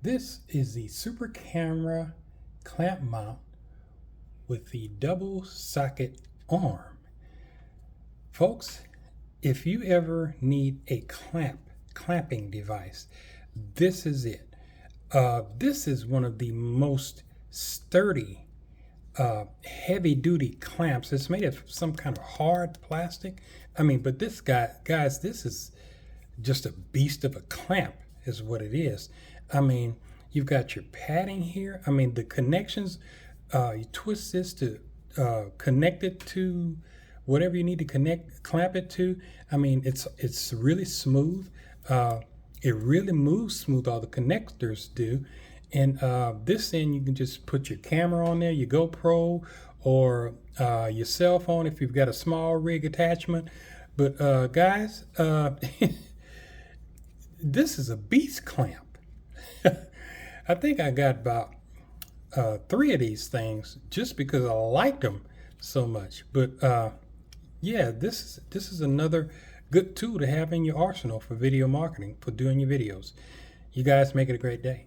This is the super camera clamp mount with the double socket arm. Folks, if you ever need a clamping device, this is it. This is one of the most sturdy, heavy-duty clamps. It's made of some kind of hard plastic. But this guys, this is just a beast of a clamp is what it is. You've got your padding here. The connections, you twist this to connect it to whatever you need to clamp it to. It's really smooth. It really moves smooth, all the connectors do. And this end, you can just put your camera on there, your GoPro, or your cell phone if you've got a small rig attachment. But guys, this is a beast clamp. I think I got about 3 of these things just because I liked them so much. But yeah, this is another good tool to have in your arsenal for video marketing, for doing your videos. You guys make it a great day.